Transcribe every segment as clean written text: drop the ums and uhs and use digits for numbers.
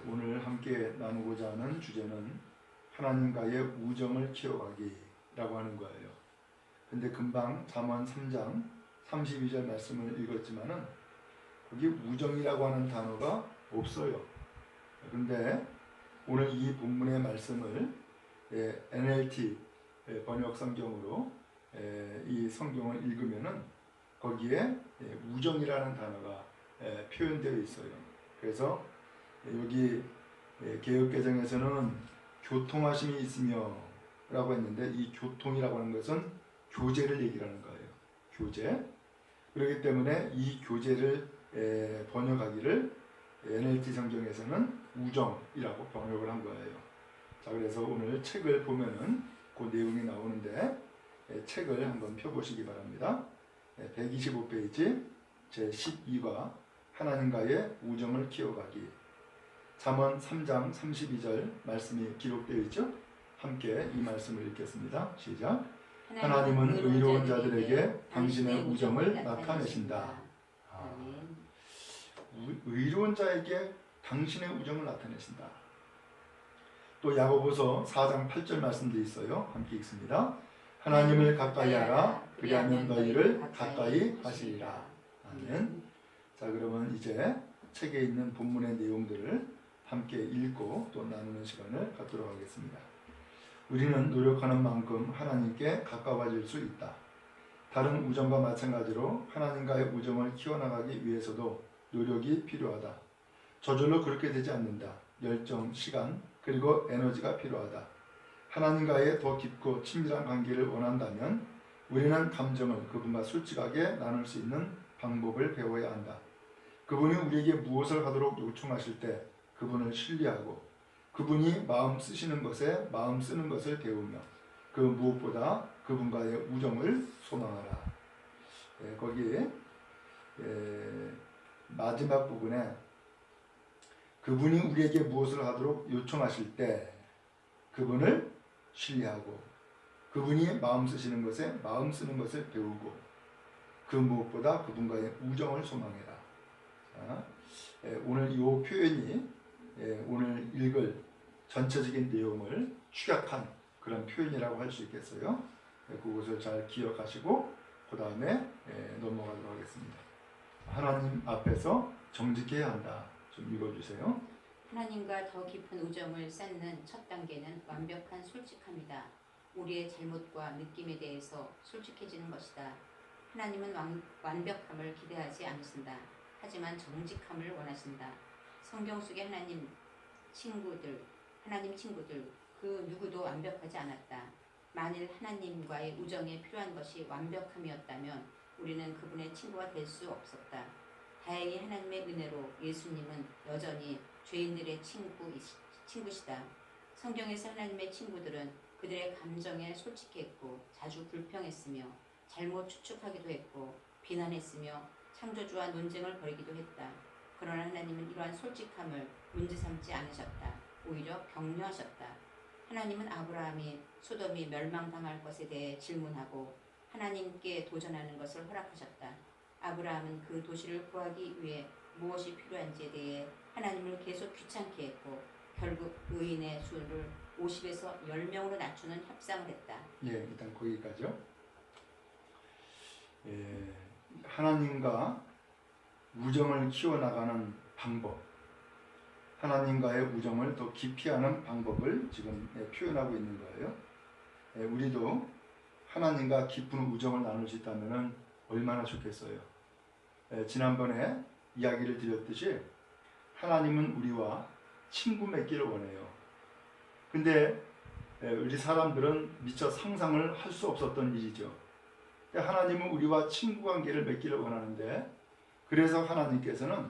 오늘 함께 나누고자 하는 주제는 하나님과의 우정을 키워가기라고 하는 거예요. 근데 금방 잠언 3장 32절 말씀을 읽었지만은 거기 우정이라고 하는 단어가 없어요. 근데 오늘 이 본문의 말씀을 NLT 번역 성경으로 이 성경을 읽으면은 거기에 우정이라는 단어가 표현되어 있어요. 그래서 여기 개역개정에서는 교통하심이 있으며 라고 했는데 이 교통이라고 하는 것은 교제를 얘기하는 거예요. 교제. 그렇기 때문에 이 교제를 번역하기를 NLT 성경에서는 우정이라고 번역을 한 거예요. 자, 그래서 오늘 책을 보면은 그 내용이 나오는데 책을 한번 펴보시기 바랍니다. 125페이지 제12과 하나님과의 우정을 키워가기. 잠언 3장 32절 말씀이 기록되어 있죠? 함께 이 말씀을 읽겠습니다. 시작. 하나님은 의로운 자들에게 당신의 우정을 나타내신다. 의로운 자에게 당신의 우정을 나타내신다. 또 야고보서 4장 8절 말씀도 있어요. 함께 읽습니다. 하나님을 가까이 하라. 그리하면 너희를 가까이 하시리라. 아멘. 자, 그러면 이제 책에 있는 본문의 내용들을 함께 읽고 또 나누는 시간을 갖도록 하겠습니다. 우리는 노력하는 만큼 하나님께 가까워질 수 있다. 다른 우정과 마찬가지로 하나님과의 우정을 키워나가기 위해서도 노력이 필요하다. 저절로 그렇게 되지 않는다. 열정, 시간, 그리고 에너지가 필요하다. 하나님과의 더 깊고 친밀한 관계를 원한다면 우리는 감정을 그분과 솔직하게 나눌 수 있는 방법을 배워야 한다. 그분이 우리에게 무엇을 하도록 요청하실 때 그분을 신뢰하고 그분이 마음 쓰시는 것에 마음 쓰는 것을 배우며 그 무엇보다 그분과의 우정을 소망하라. 거기에 마지막 부분에 그분이 우리에게 무엇을 하도록 요청하실 때 그분을 신뢰하고 그분이 마음 쓰시는 것에 마음 쓰는 것을 배우고 그 무엇보다 그분과의 우정을 소망해라. 자, 오늘 이 표현이 오늘 읽을 전체적인 내용을 축약한 그런 표현이라고 할 수 있겠어요. 그것을 잘 기억하시고 그 다음에 넘어가도록 하겠습니다. 하나님 앞에서 정직해야 한다. 좀 읽어주세요. 하나님과 더 깊은 우정을 쌓는 첫 단계는 완벽한 솔직함이다. 우리의 잘못과 느낌에 대해서 솔직해지는 것이다. 하나님은 완벽함을 기대하지 않으신다. 하지만 정직함을 원하신다. 성경 속의 하나님 친구들 그 누구도 완벽하지 않았다. 만일 하나님과의 우정에 필요한 것이 완벽함이었다면 우리는 그분의 친구가 될 수 없었다. 다행히 하나님의 은혜로 예수님은 여전히 죄인들의 친구시다. 성경에서 하나님의 친구들은 그들의 감정에 솔직했고 자주 불평했으며 잘못 추측하기도 했고 비난했으며 창조주와 논쟁을 벌이기도 했다. 그러나 하나님은 이러한 솔직함을 문제 삼지 않으셨다. 오히려 격려하셨다. 하나님은 아브라함이 소돔이 멸망당할 것에 대해 질문하고 하나님께 도전하는 것을 허락하셨다. 아브라함은 그 도시를 구하기 위해 무엇이 필요한지에 대해 하나님을 계속 귀찮게 했고 결국 의인의 수를 50에서 10명으로 낮추는 협상을 했다. 일단 거기까지요. 하나님과 우정을 키워나가는 방법, 하나님과의 우정을 더 깊이 하는 방법을 지금 표현하고 있는 거예요. 우리도 하나님과 깊은 우정을 나눌 수 있다면 얼마나 좋겠어요. 지난번에 이야기를 드렸듯이 하나님은 우리와 친구 맺기를 원해요. 근데 우리 사람들은 미처 상상을 할 수 없었던 일이죠. 하나님은 우리와 친구 관계를 맺기를 원하는데 그래서 하나님께서는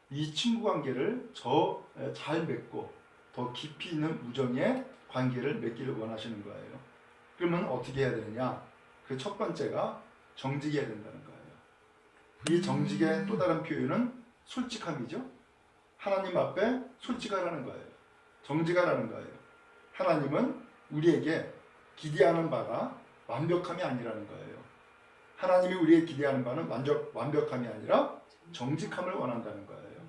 이 친구 관계를 더 잘 맺고 더 깊이 있는 우정의 관계를 맺기를 원하시는 거예요. 그러면 어떻게 해야 되느냐? 그 첫 번째가 정직해야 된다는 거예요. 이 정직의 또 다른 표현은 솔직함이죠. 하나님 앞에 솔직하라는 거예요. 정직하라는 거예요. 하나님은 우리에게 기대하는 바가 완벽함이 아니라는 거예요. 하나님이 우리의 기대하는 바는 완벽함이 아니라 정직함을 원한다는 거예요.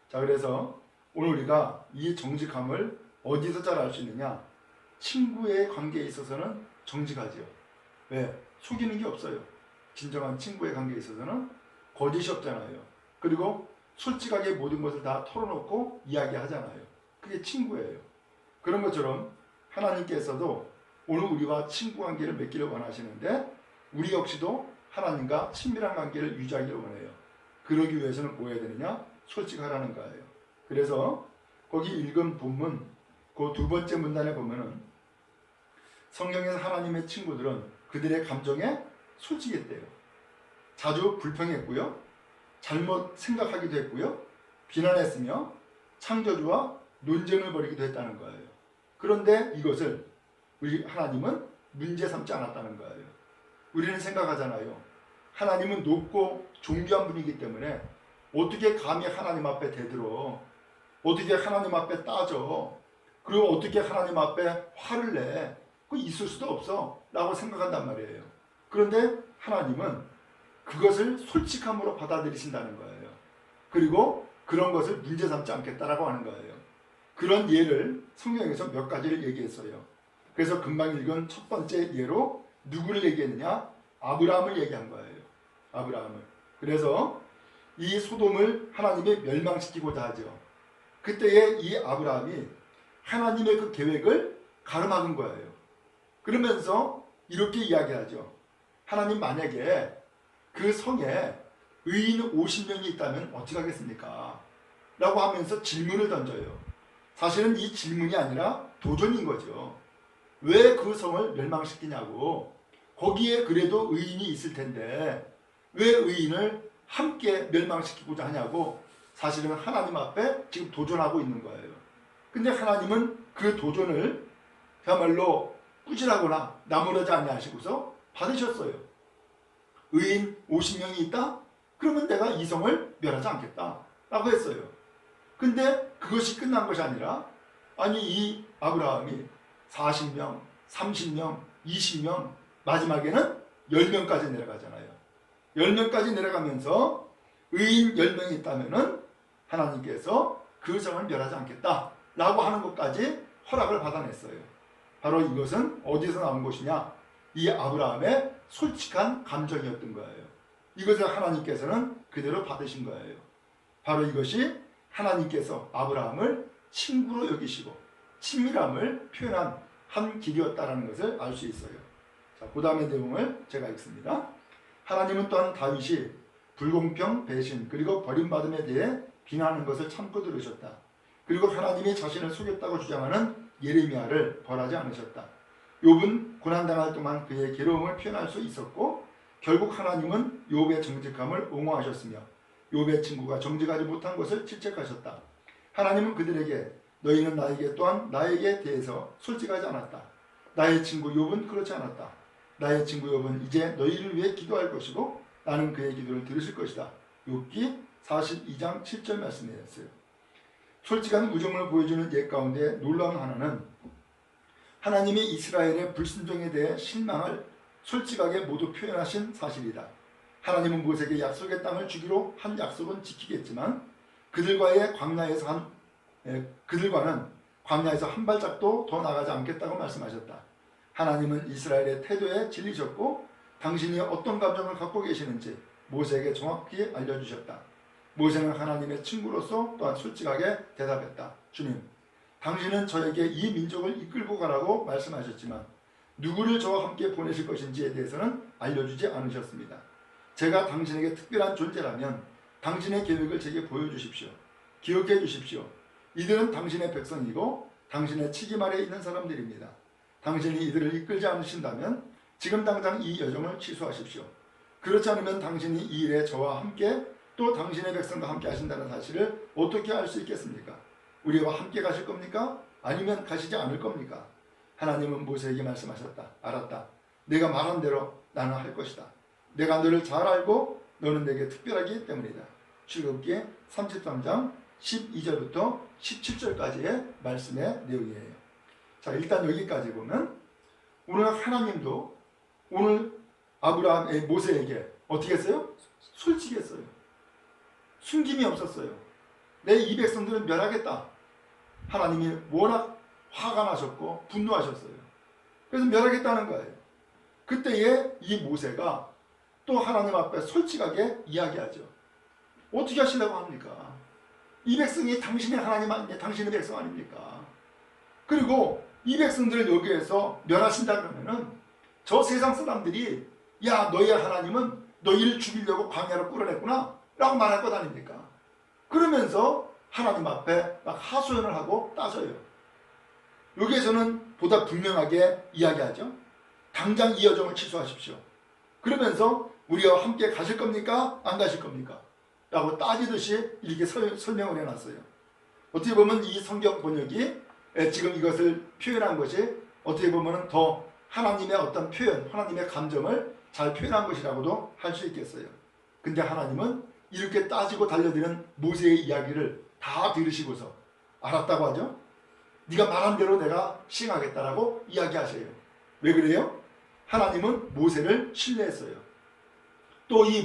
자, 그래서 오늘 우리가 이 정직함을 어디서 잘 알 수 있느냐? 친구의 관계에 있어서는 정직하지요. 왜? 속이는 게 없어요. 진정한 친구의 관계에 있어서는 거짓이 없잖아요. 그리고 솔직하게 모든 것을 다 털어놓고 이야기하잖아요. 그게 친구예요. 그런 것처럼 하나님께서도 오늘 우리와 친구 관계를 맺기를 원하시는데 우리 역시도 하나님과 친밀한 관계를 유지하기를 원해요. 그러기 위해서는 뭐 해야 되느냐? 솔직하라는 거예요. 그래서 거기 읽은 본문 그 두 번째 문단에 보면은 성경에서 하나님의 친구들은 그들의 감정에 솔직했대요. 자주 불평했고요. 잘못 생각하기도 했고요. 비난했으며 창조주와 논쟁을 벌이기도 했다는 거예요. 그런데 이것을 우리 하나님은 문제 삼지 않았다는 거예요. 우리는 생각하잖아요. 하나님은 높고 존귀한 분이기 때문에 어떻게 감히 하나님 앞에 대들어? 어떻게 하나님 앞에 따져? 그리고 어떻게 하나님 앞에 화를 내? 그거 있을 수도 없어 라고 생각한단 말이에요. 그런데 하나님은 그것을 솔직함으로 받아들이신다는 거예요. 그리고 그런 것을 문제 삼지 않겠다라고 하는 거예요. 그런 예를 성경에서 몇 가지를 얘기했어요. 그래서 금방 읽은 첫 번째 예로 누구를 얘기했느냐? 아브라함을 얘기한 거예요. 아브라함을. 그래서 이 소돔을 하나님이 멸망시키고자 하죠. 그때에 이 아브라함이 하나님의 그 계획을 가로막은 거예요. 그러면서 이렇게 이야기하죠. 하나님 만약에 그 성에 의인 50명이 있다면 어떻게 하겠습니까? 라고 하면서 질문을 던져요. 사실은 이 질문이 아니라 도전인 거죠. 왜 그 성을 멸망시키냐고. 거기에 그래도 의인이 있을 텐데 왜 의인을 함께 멸망시키고자 하냐고 사실은 하나님 앞에 지금 도전하고 있는 거예요. 근데 하나님은 그 도전을 그야말로 꾸질하거나 나무라지 아니하시고서 받으셨어요. 의인 50명이 있다? 그러면 내가 이 성을 멸하지 않겠다 라고 했어요. 근데 그것이 끝난 것이 아니라 아니 이 아브라함이 40명, 30명, 20명 마지막에는 10명까지 내려가잖아요. 10명까지 내려가면서 의인 10명이 있다면은 하나님께서 그 성을 멸하지 않겠다 라고 하는 것까지 허락을 받아냈어요. 바로 이것은 어디서 나온 것이냐? 이 아브라함의 솔직한 감정이었던 거예요. 이것을 하나님께서는 그대로 받으신 거예요. 바로 이것이 하나님께서 아브라함을 친구로 여기시고 친밀함을 표현한 한 길이었다는 것을 알 수 있어요. 자, 그 다음의 내용을 제가 읽습니다. 하나님은 또한 다윗이 불공평, 배신 그리고 버림받음에 대해 비난하는 것을 참고 들으셨다. 그리고 하나님이 자신을 속였다고 주장하는 예레미야를 벌하지 않으셨다. 욥은 고난당할 동안 그의 괴로움을 표현할 수 있었고 결국 하나님은 욥의 정직함을 옹호하셨으며 욥의 친구가 정직하지 못한 것을 질책하셨다. 하나님은 그들에게 너희는 나에게 또한 나에게 대해서 솔직하지 않았다. 나의 친구 욥은 그렇지 않았다. 나의 친구 욥은 이제 너희를 위해 기도할 것이고 나는 그의 기도를 들으실 것이다. 욥기 42장 7절 말씀이었어요. 솔직한 우정을 보여주는 예 가운데 놀라운 하나는 하나님이 이스라엘의 불순종에 대해 실망을 솔직하게 모두 표현하신 사실이다. 하나님은 모세에게 약속의 땅을 주기로 한 약속은 지키겠지만 그들과는 광야에서 한 발짝도 더 나가지 않겠다고 말씀하셨다. 하나님은 이스라엘의 태도에 질리셨고 당신이 어떤 감정을 갖고 계시는지 모세에게 정확히 알려주셨다. 모세는 하나님의 친구로서 또한 솔직하게 대답했다. 주님, 당신은 저에게 이 민족을 이끌고 가라고 말씀하셨지만 누구를 저와 함께 보내실 것인지에 대해서는 알려주지 않으셨습니다. 제가 당신에게 특별한 존재라면 당신의 계획을 제게 보여주십시오. 기억해 주십시오. 이들은 당신의 백성이고 당신의 책임 아래에 있는 사람들입니다. 당신이 이들을 이끌지 않으신다면 지금 당장 이 여정을 취소하십시오. 그렇지 않으면 당신이 이 일에 저와 함께 또 당신의 백성과 함께 하신다는 사실을 어떻게 알 수 있겠습니까? 우리와 함께 가실 겁니까? 아니면 가시지 않을 겁니까? 하나님은 모세에게 말씀하셨다. 알았다. 내가 말한 대로 나는 할 것이다. 내가 너를 잘 알고 너는 내게 특별하기 때문이다. 출애굽기 33장 12절부터 17절까지의 말씀의 내용이에요. 자, 일단 여기까지 보면 오늘 하나님도 오늘 모세에게 어떻게 했어요? 솔직히 했어요. 숨김이 없었어요. 내 이 백성들은 멸하겠다. 하나님이 워낙 화가 나셨고 분노하셨어요. 그래서 멸하겠다는 거예요. 그때에 이 모세가 또 하나님 앞에 솔직하게 이야기하죠. 어떻게 하시려고 합니까? 이 백성이 당신의 하나님 아닙니까? 당신의 백성 아닙니까? 그리고 이 백성들을 여기에서 멸하신다 그러면은 저 세상 사람들이 야 너희 하나님은 너희를 죽이려고 광야로 끌어냈구나 라고 말할 것 아닙니까? 그러면서 하나님 앞에 막 하소연을 하고 따져요. 여기에서는 보다 분명하게 이야기하죠. 당장 이 여정을 취소하십시오. 그러면서 우리와 함께 가실 겁니까? 안 가실 겁니까? 라고 따지듯이 이렇게 설명을 해놨어요. 어떻게 보면 이 성경 번역이 지금 이것을 표현한 것이 어떻게 보면 더 하나님의 어떤 표현, 하나님의 감정을 잘 표현한 것이라고도 할 수 있겠어요. 근데 하나님은 이렇게 따지고 달려드는 모세의 이야기를 다 들으시고서 알았다고 하죠. 네가 말한 대로 내가 시행하겠다라고 이야기하세요. 왜 그래요? 하나님은 모세를 신뢰했어요. 또 이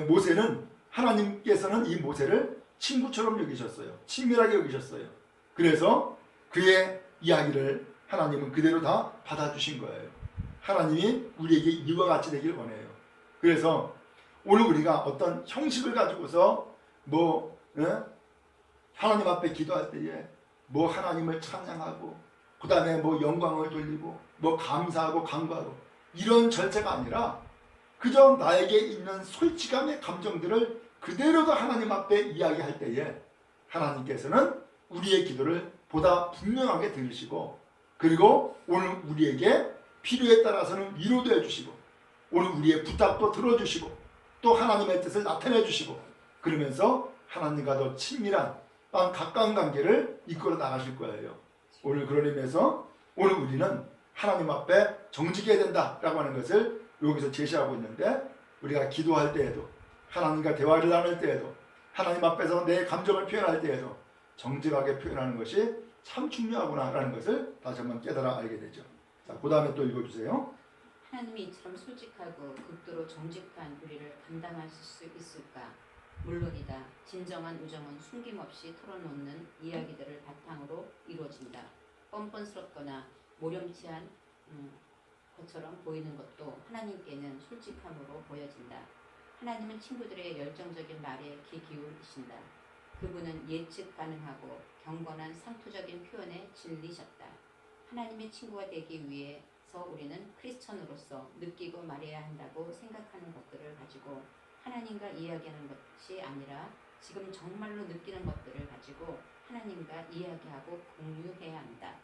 모세는 하나님께서는 이 모세를 친구처럼 여기셨어요. 친밀하게 여기셨어요. 그래서 그의 이야기를 하나님은 그대로 다 받아주신 거예요. 하나님이 우리에게 이와 같이 되길 원해요. 그래서 오늘 우리가 어떤 형식을 가지고서 하나님 앞에 기도할 때에 하나님을 찬양하고 그 다음에 영광을 돌리고 감사하고 간구하고 이런 절차가 아니라 그저 나에게 있는 솔직함의 감정들을 그대로도 하나님 앞에 이야기할 때에 하나님께서는 우리의 기도를 보다 분명하게 들으시고 그리고 오늘 우리에게 필요에 따라서는 위로도 해주시고 오늘 우리의 부탁도 들어주시고 또 하나님의 뜻을 나타내 주시고 그러면서 하나님과 더 친밀한 가까운 관계를 이끌어 나가실 거예요. 오늘 그런 의미에서 오늘 우리는 하나님 앞에 정직해야 된다라고 하는 것을 여기서 제시하고 있는데 우리가 기도할 때에도 하나님과 대화를 나눌 때에도 하나님 앞에서 내 감정을 표현할 때에도 정직하게 표현하는 것이 참 중요하구나라는 것을 다시 한번 깨달아 알게 되죠. 자, 그 다음에 또 읽어주세요. 하나님이 이처럼 솔직하고 극도로 정직한 우리를 감당하실 수 있을까? 물론이다. 진정한 우정은 숨김없이 털어놓는 이야기들을 바탕으로 이루어진다. 뻔뻔스럽거나 모렴치한 것처럼 보이는 것도 하나님께는 솔직함으로 보여진다. 하나님은 친구들의 열정적인 말에 귀 기울이신다. 그분은 예측 가능하고 경건한 상투적인 표현에 질리셨다. 하나님의 친구가 되기 위해서 우리는 크리스천으로서 느끼고 말해야 한다고 생각하는 것들을 가지고 하나님과 이야기하는 것이 아니라 지금 정말로 느끼는 것들을 가지고 하나님과 이야기하고 공유해야 한다.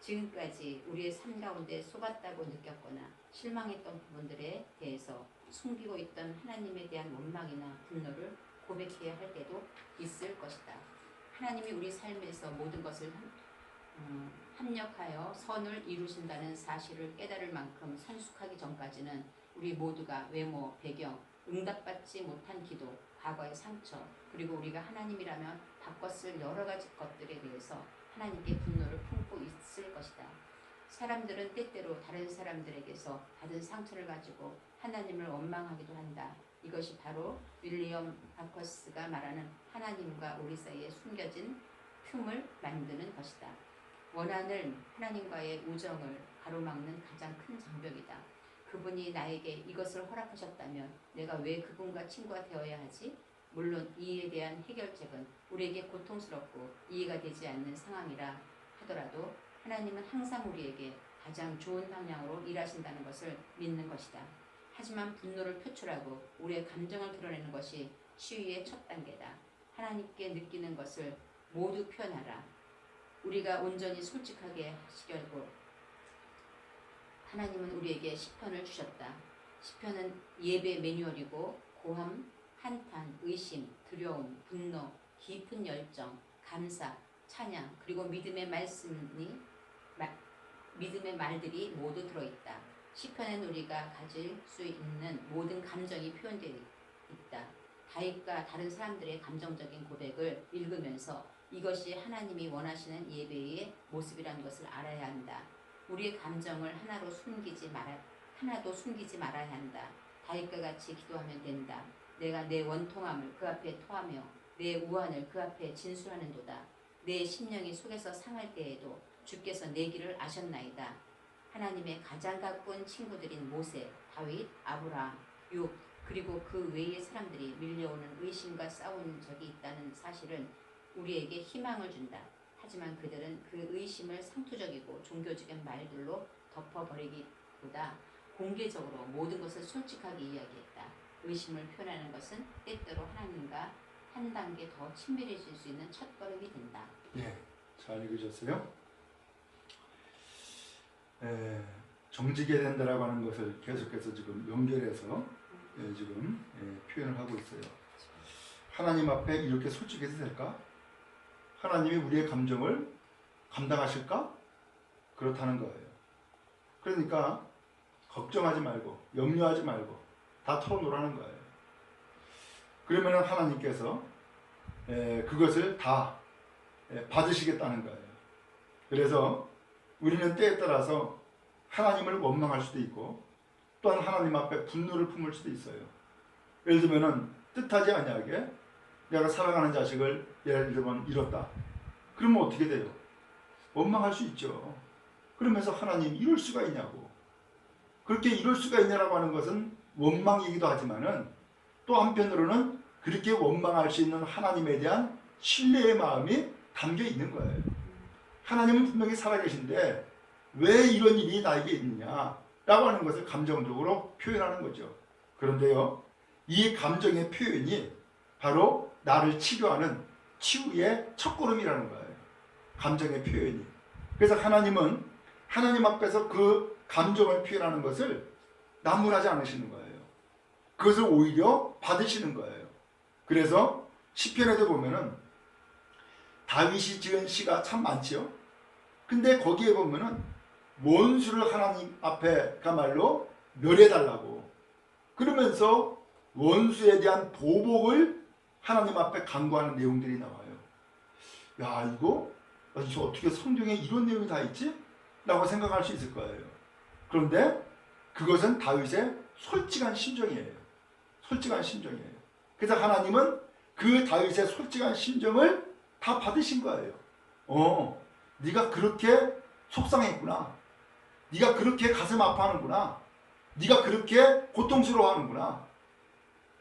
지금까지 우리의 삶 가운데 속았다고 느꼈거나 실망했던 부분들에 대해서 숨기고 있던 하나님에 대한 원망이나 분노를 고백해야 할 때도 있을 것이다. 하나님이 우리 삶에서 모든 것을 합력하여 선을 이루신다는 사실을 깨달을 만큼 성숙하기 전까지는 우리 모두가 외모, 배경, 응답받지 못한 기도, 과거의 상처, 그리고 우리가 하나님이라면 바꿨을 여러 가지 것들에 대해서 하나님께 분노를 품고 있을 것이다. 사람들은 때때로 다른 사람들에게서 받은 상처를 가지고 하나님을 원망하기도 한다. 이것이 바로 윌리엄 바커스가 말하는 하나님과 우리 사이에 숨겨진 틈을 만드는 것이다. 원하는 하나님과의 우정을 가로막는 가장 큰 장벽이다. 그분이 나에게 이것을 허락하셨다면 내가 왜 그분과 친구가 되어야 하지? 물론 이에 대한 해결책은 우리에게 고통스럽고 이해가 되지 않는 상황이라 하더라도 하나님은 항상 우리에게 가장 좋은 방향으로 일하신다는 것을 믿는 것이다. 하지만 분노를 표출하고 우리의 감정을 드러내는 것이 시위의 첫 단계다. 하나님께 느끼는 것을 모두 표현하라. 우리가 온전히 솔직하게 하시려고 하나님은 우리에게 시편을 주셨다. 시편은 예배 매뉴얼이고 고함, 한탄, 의심, 두려움, 분노, 깊은 열정, 감사, 찬양, 그리고 믿음의 말들이 모두 들어있다. 시편엔 우리가 가질 수 있는 모든 감정이 표현되어 있다. 다윗과 다른 사람들의 감정적인 고백을 읽으면서 이것이 하나님이 원하시는 예배의 모습이라는 것을 알아야 한다. 우리의 감정을 하나도 숨기지 말아야 한다. 다윗과 같이 기도하면 된다. 내가 내 원통함을 그 앞에 토하며 내 우환을 그 앞에 진술하는도다. 내 심령이 속에서 상할 때에도 주께서 내 길을 아셨나이다. 하나님의 가장 가까운 친구들인 모세, 다윗, 아브라함, 욥 그리고 그 외의 사람들이 밀려오는 의심과 싸운 적이 있다는 사실은 우리에게 희망을 준다. 하지만 그들은 그 의심을 상투적이고 종교적인 말들로 덮어버리기보다 공개적으로 모든 것을 솔직하게 이야기했다. 의심을 표현하는 것은 때때로 하나님과 한 단계 더 친밀해질 수 있는 첫걸음이 된다. 예, 잘 읽으셨어요? 정직해야 된다라고 하는 것을 계속해서 지금 연결해서 지금 표현을 하고 있어요. 하나님 앞에 이렇게 솔직해도 될까? 하나님이 우리의 감정을 감당하실까? 그렇다는 거예요. 그러니까 걱정하지 말고 염려하지 말고 다 털어놓으라는 거예요. 그러면 하나님께서 그것을 다 받으시겠다는 거예요. 그래서 우리는 때에 따라서 하나님을 원망할 수도 있고 또한 하나님 앞에 분노를 품을 수도 있어요. 예를 들면 뜻하지 아니하게 내가 사랑하는 자식을 예를 들면 잃었다. 그러면 어떻게 돼요? 원망할 수 있죠. 그러면서 하나님 이럴 수가 있냐고. 그렇게 이럴 수가 있냐라고 하는 것은 원망이기도 하지만은 또 한편으로는 그렇게 원망할 수 있는 하나님에 대한 신뢰의 마음이 담겨 있는 거예요. 하나님은 분명히 살아계신데 왜 이런 일이 나에게 있느냐라고 하는 것을 감정적으로 표현하는 거죠. 그런데요, 이 감정의 표현이 바로 나를 치료하는 치유의 첫걸음이라는 거예요. 감정의 표현이. 그래서 하나님은 하나님 앞에서 그 감정을 표현하는 것을 나무라지 않으시는 거예요. 그것을 오히려 받으시는 거예요. 그래서 시편에도 보면은 다윗이 지은 시가 참 많지요. 근데 거기에 보면은 원수를 하나님 앞에 가말로 멸해달라고 그러면서 원수에 대한 보복을 하나님 앞에 간구하는 내용들이 나와요. 야, 이거 어떻게 성경에 이런 내용이 다 있지? 라고 생각할 수 있을 거예요. 그런데 그것은 다윗의 솔직한 심정이에요. 솔직한 심정이에요. 그래서 하나님은 그 다윗의 솔직한 심정을 다 받으신 거예요. 네가 그렇게 속상했구나. 네가 그렇게 가슴 아파하는구나. 네가 그렇게 고통스러워하는구나.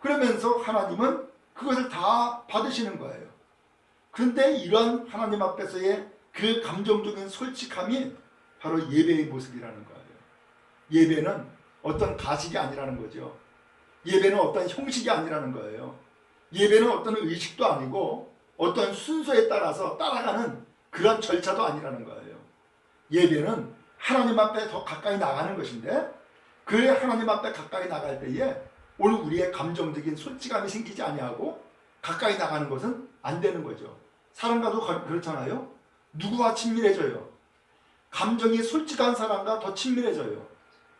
그러면서 하나님은 그것을 다 받으시는 거예요. 그런데 이러한 하나님 앞에서의 그 감정적인 솔직함이 바로 예배의 모습이라는 거예요. 예배는 어떤 가식이 아니라는 거죠. 예배는 어떤 형식이 아니라는 거예요. 예배는 어떤 의식도 아니고 어떤 순서에 따라서 따라가는 그런 절차도 아니라는 거예요. 예배는 하나님 앞에 더 가까이 나가는 것인데 그 하나님 앞에 가까이 나갈 때에 오늘 우리의 감정적인 솔직함이 생기지 아니하고 가까이 나가는 것은 안 되는 거죠. 사람과도 그렇잖아요. 누구와 친밀해져요? 감정이 솔직한 사람과 더 친밀해져요.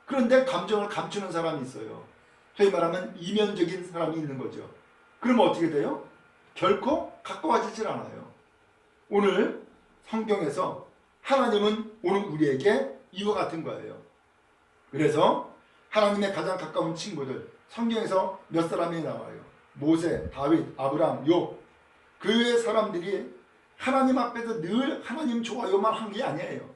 그런데 감정을 감추는 사람이 있어요. 소위 말하면 이면적인 사람이 있는 거죠. 그러면 어떻게 돼요? 결코 가까워지질 않아요. 오늘 성경에서 하나님은 오늘 우리에게 이와 같은 거예요. 그래서 하나님의 가장 가까운 친구들 성경에서 몇 사람이 나와요. 모세, 다윗, 아브라함, 욥. 그 외의 사람들이 하나님 앞에서 늘 하나님 좋아요만 한 게 아니에요.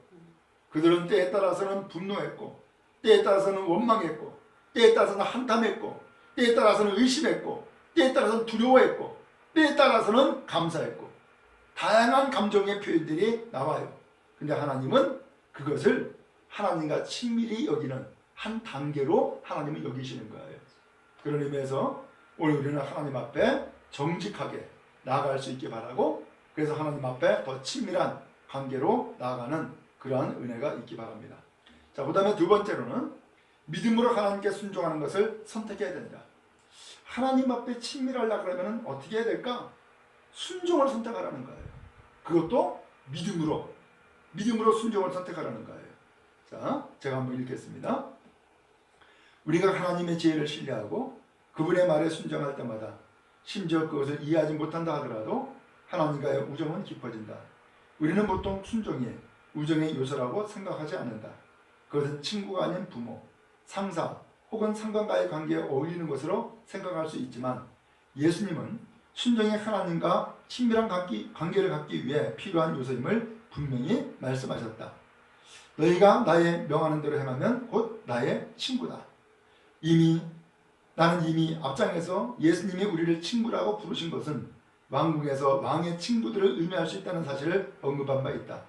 그들은 때에 따라서는 분노했고 때에 따라서는 원망했고 때에 따라서는 한탄했고 때에 따라서는 의심했고 때에 따라서는 두려워했고 때에 따라서는 감사했고 다양한 감정의 표현들이 나와요. 근데 하나님은 그것을 하나님과 친밀히 여기는 한 단계로 하나님은 여기시는 거예요. 그런 의미에서 오늘 우리는 하나님 앞에 정직하게 나아갈 수 있게 바라고 그래서 하나님 앞에 더 친밀한 관계로 나아가는 그러한 은혜가 있기 바랍니다. 자, 그 다음에 두 번째로는 믿음으로 하나님께 순종하는 것을 선택해야 된다. 하나님 앞에 친밀하려고 하면 어떻게 해야 될까? 순종을 선택하라는 거예요. 그것도 믿음으로 순종을 선택하라는 거예요. 자, 제가 한번 읽겠습니다. 우리가 하나님의 지혜를 신뢰하고 그분의 말에 순종할 때마다 심지어 그것을 이해하지 못한다 하더라도 하나님과의 우정은 깊어진다. 우리는 보통 순종이 우정의 요소라고 생각하지 않는다. 그것은 친구가 아닌 부모, 상사 혹은 상관과의 관계에 어울리는 것으로 생각할 수 있지만 예수님은 순종의 하나님과 친밀한 관계를 갖기 위해 필요한 요소임을 분명히 말씀하셨다. 너희가 나의 명하는 대로 행하면 곧 나의 친구다. 나는 이미 앞장에서 예수님이 우리를 친구라고 부르신 것은 왕궁에서 왕의 친구들을 의미할 수 있다는 사실을 언급한 바 있다.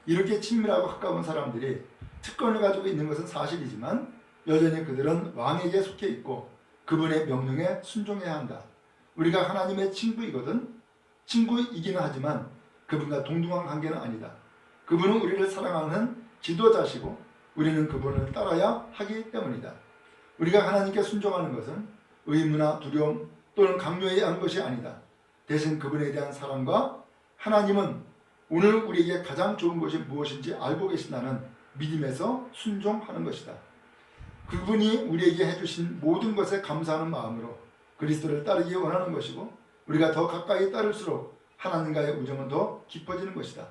이렇게 친밀하고 가까운 사람들이 특권을 가지고 있는 것은 사실이지만 여전히 그들은 왕에게 속해 있고 그분의 명령에 순종해야 한다. 우리가 하나님의 친구이기는 하지만 그분과 동등한 관계는 아니다. 그분은 우리를 사랑하는 지도자시고 우리는 그분을 따라야 하기 때문이다. 우리가 하나님께 순종하는 것은 의무나 두려움 또는 강요해야 하는 것이 아니다. 대신 그분에 대한 사랑과 하나님은 오늘 우리에게 가장 좋은 것이 무엇인지 알고 계신다는 믿음에서 순종하는 것이다. 그분이 우리에게 해주신 모든 것에 감사하는 마음으로 그리스도를 따르기 원하는 것이고 우리가 더 가까이 따를수록 하나님과의 우정은 더 깊어지는 것이다.